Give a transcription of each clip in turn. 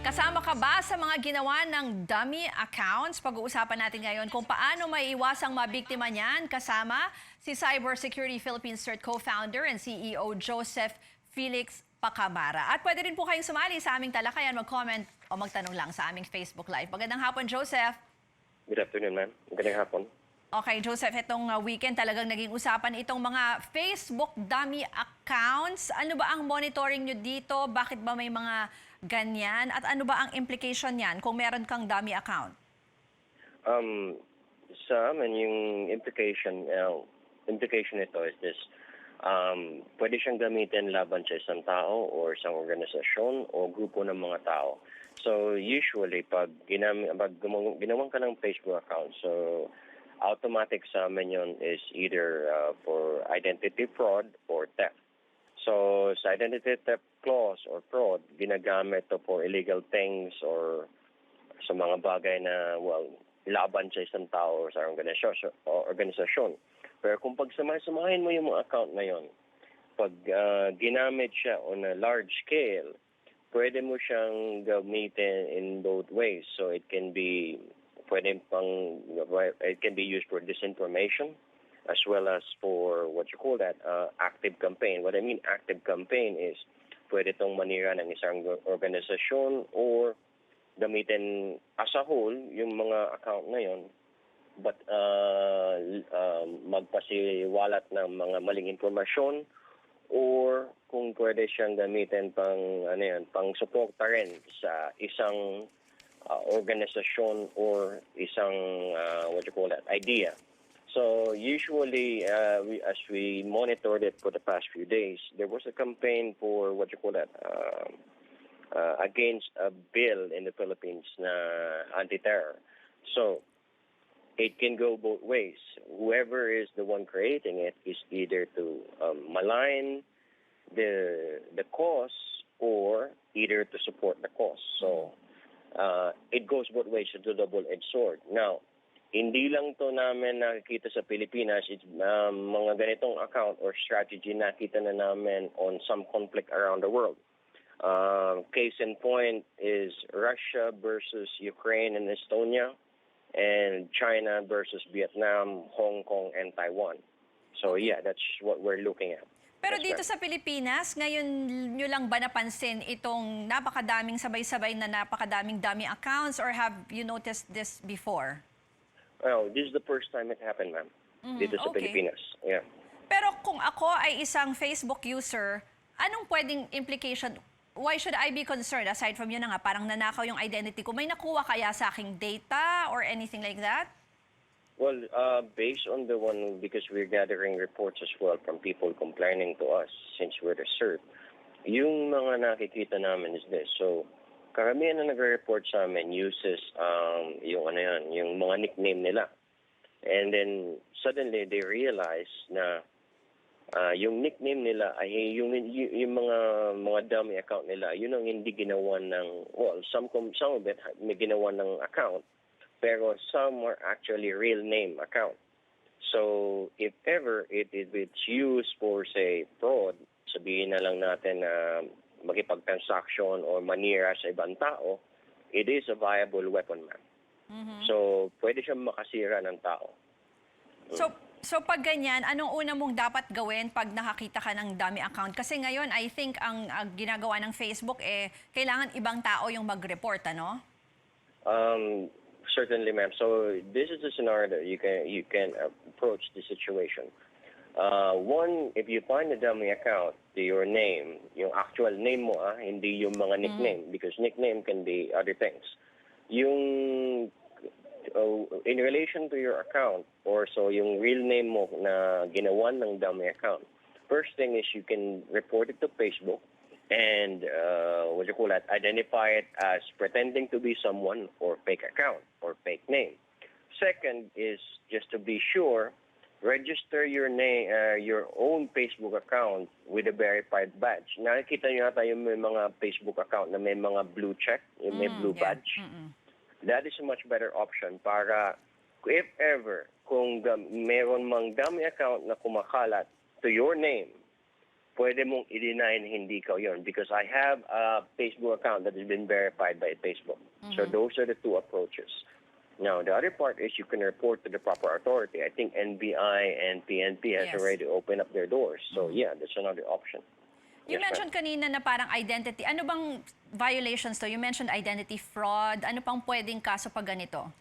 Kasama ka ba sa mga ginawa ng dummy accounts? Pag-uusapan natin ngayon kung paano maiiwasang mabiktima niyan. Kasama si Cybersecurity Philippines CERT co-founder and CEO Joseph Felix Pacamara. At pwede rin po kayong sumali sa aming talakayan, mag-comment o magtanong lang sa aming Facebook Live. Magandang hapon, Joseph. Good afternoon, ma'am. Magandang hapon. Okay, Joseph, itong weekend talagang naging usapan itong mga Facebook dummy accounts. Ano ba ang monitoring nyo dito? Bakit ba may mga ganyan? At ano ba ang implication niyan kung meron kang dummy account? Sa amin, yung implication nito is this. Pwede siyang gamitin laban sa isang tao o isang organisasyon o grupo ng mga tao. So usually, pag ginawan ka ng Facebook account, so automatic sa amin yun is either for identity fraud or theft. So sa identity theft clause or fraud, ginagamit to for illegal things or sa mga bagay na, laban sa isang tao o sa organisasyon. Pero kung pagsamahin mo yung mga account na yon, pag ginamit siya on a large scale, pwede mo siyang gamitin in both ways. So it can be used for disinformation as well as for active campaign. What I mean active campaign is pwede itong manira ng isang organisasyon or gamitin as a whole yung mga account na yon, but magpasiwalat ng mga maling impormasyon or kung pwede siyang gamitin pang suporta rin sa isang organisasyon or isang idea. So usually, as we monitored it for the past few days, there was a campaign for against a bill in the Philippines na anti-terror. So it can go both ways. Whoever is the one creating it is either to malign the cause or either to support the cause. So it goes both ways. It's a double-edged sword. Now, hindi lang to namin nakikita sa Pilipinas. It's mga ganitong account or strategy nakita na namin on some conflict around the world. Case in point is Russia versus Ukraine and Estonia, and China versus Vietnam, Hong Kong, and Taiwan. So yeah, that's what we're looking at. Pero dito sa Pilipinas, ngayon nyo lang ba napansin itong napakadaming sabay-sabay na napakadaming dummy accounts, or have you noticed this before? Well, this is the first time it happened, ma'am. Dito sa Pilipinas. Yeah. Pero kung ako ay isang Facebook user, anong pwedeng implication? Why should I be concerned? Aside from yun na nga, parang nanakaw yung identity ko. May nakuha kaya sa aking data or anything like that? Well, based on the one, because we're gathering reports as well from people complaining to us since we're the CERT, yung mga nakikita namin is this. So, karamihan na nagre-report sa amin uses yung mga nickname nila. And then, suddenly, they realize na yung nickname nila ay yung mga dummy account nila, yun ang hindi ginawa ng, some of it may ginawa ng account, pero some are actually real name account. So, if ever it's used for, say, fraud, sabihin na lang natin na makipag-transaction or manira sa ibang tao, it is a viable weapon, ma'am. So, pwede siyang makasira ng tao. So pag ganyan, anong una mong dapat gawin pag nakakita ka ng dummy account? Kasi ngayon, I think ang ginagawa ng Facebook, kailangan ibang tao yung mag-report, ano? Certainly, ma'am. So, this is a scenario that you can approach the situation. One, if you find a dummy account to your name, yung actual name mo, hindi yung mga nickname, because nickname can be other things. Yung in relation to your account, or so yung real name mo na ginawan ng dummy account, first thing is you can report it to Facebook and identify it as pretending to be someone or fake account or fake name. Second is, just to be sure, register your name, your own Facebook account with a verified badge. Nakikita nyo yata yung may mga Facebook account na may mga blue check, yung may blue badge. That is a much better option para if ever, kung meron mang dummy account na kumakalat to your name, pwede mong i-deny na hindi ka yun because I have a Facebook account that has been verified by Facebook. So those are the two approaches. Now, the other part is you can report to the proper authority. I think NBI and PNP has Yes. already opened up their doors. So yeah, that's another option. You Yes, ma'am. mentioned kanina na parang identity. Ano bang violations to? You mentioned identity fraud. Ano pang pwedeng kaso pag ganito?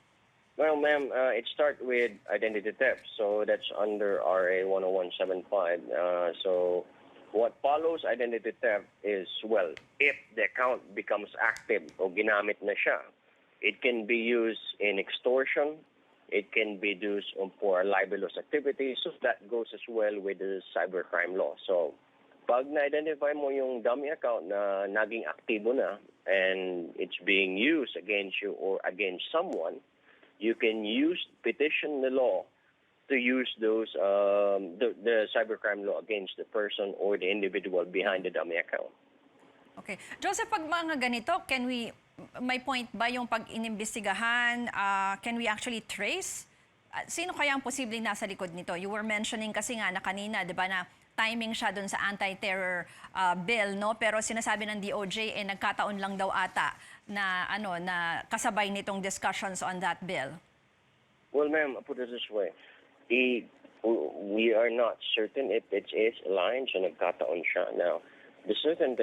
Well, ma'am, it starts with identity theft. So that's under RA 10175. So what follows identity theft is, well, if the account becomes active o ginamit na siya, it can be used in extortion. It can be used for libelous activities. So that goes as well with the cybercrime law. So pag na-identify mo yung dummy account na naging aktibo na and it's being used against you or against someone, you can petition the law to use those the cybercrime law against the person or the individual behind the dummy account. Okay. Joseph, pag mga ganito, may point ba yung pag inimbestigahan? Can we actually trace? Sino kaya ang posibleng nasa likod nito? You were mentioning kasi nga na kanina, di ba, na timing siya dun sa anti-terror bill, no? Pero sinasabi ng DOJ, nagkataon lang daw ata na, na kasabay nitong discussions on that bill. Well, ma'am, I'll put it this way. We are not certain if it is aligned, so nagkataon siya. Now, the certain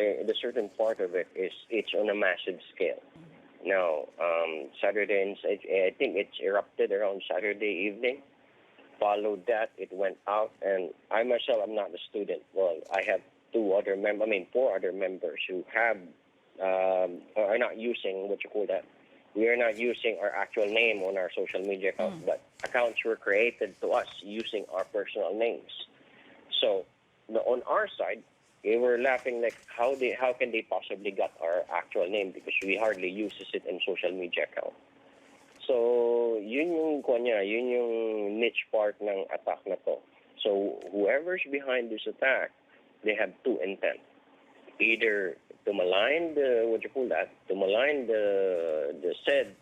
part of it is it's on a massive scale. Now, Saturday, I think it's erupted around Saturday evening. Followed that, it went out, and I myself, I'm not a student. Well, I have four other members who have are not using we are not using our actual name on our social media accounts, but accounts were created to us using our personal names. So on our side, we were laughing like how can they possibly get our actual name because we hardly uses it in social media account. So yun yung niche part ng attack na to. So whoever's behind this attack, they have two intent. Either to malign the said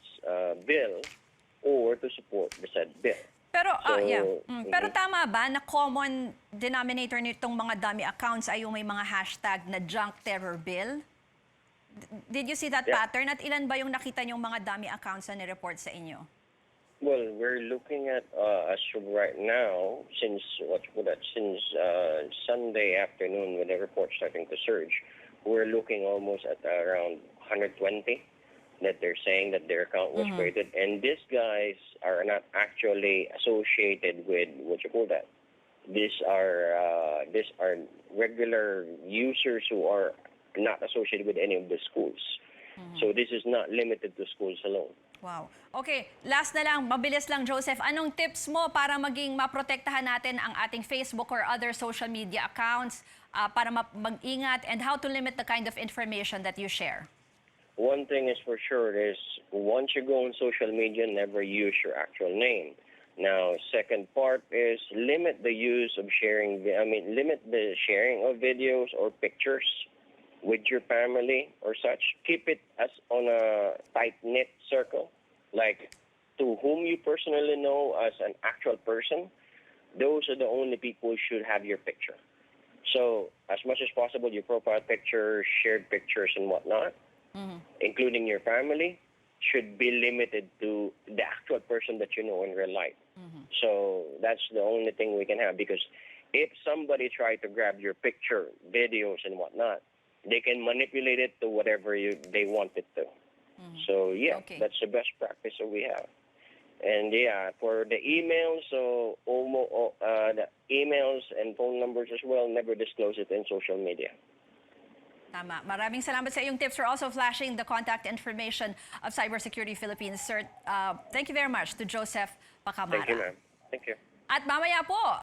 bill or to support the said bill. Pero, So, Pero tama ba na common denominator nitong mga dummy accounts ay yung may mga hashtag na junk terror bill? Did you see that Yeah. pattern? At ilan ba yung nakita niyong mga dummy accounts na nireport sa inyo? Well, we're looking at as of right now, since Sunday afternoon when the report starting to surge, we're looking almost at around 120 that they're saying that their account was created, and these guys are not actually associated with These are regular users who are not associated with any of the schools. So this is not limited to schools alone. Wow. Okay, last na lang, mabilis lang, Joseph. Anong tips mo para maging maprotektahan natin ang ating Facebook or other social media accounts para mag-ingat, and how to limit the kind of information that you share? One thing is for sure is once you go on social media, never use your actual name. Now, second part is limit the sharing of videos or pictures with your family or such. Keep it as on a tight-knit circle, like to whom you personally know as an actual person. Those are the only people who should have your picture. So as much as possible, your profile picture, shared pictures and whatnot, including your family, should be limited to the actual person that you know in real life. So that's the only thing we can have, because if somebody tried to grab your picture, videos and whatnot, they can manipulate it to whatever they want it to. So yeah, Okay. that's the best practice that we have. And yeah, for the emails, so the emails and phone numbers as well, never disclose it in social media. Tama. Maraming salamat sa iyong tips for also flashing the contact information of Cybersecurity Philippines. Sir, thank you very much to Joseph Pacamara. Thank you, ma'am. Thank you. At mamaya po,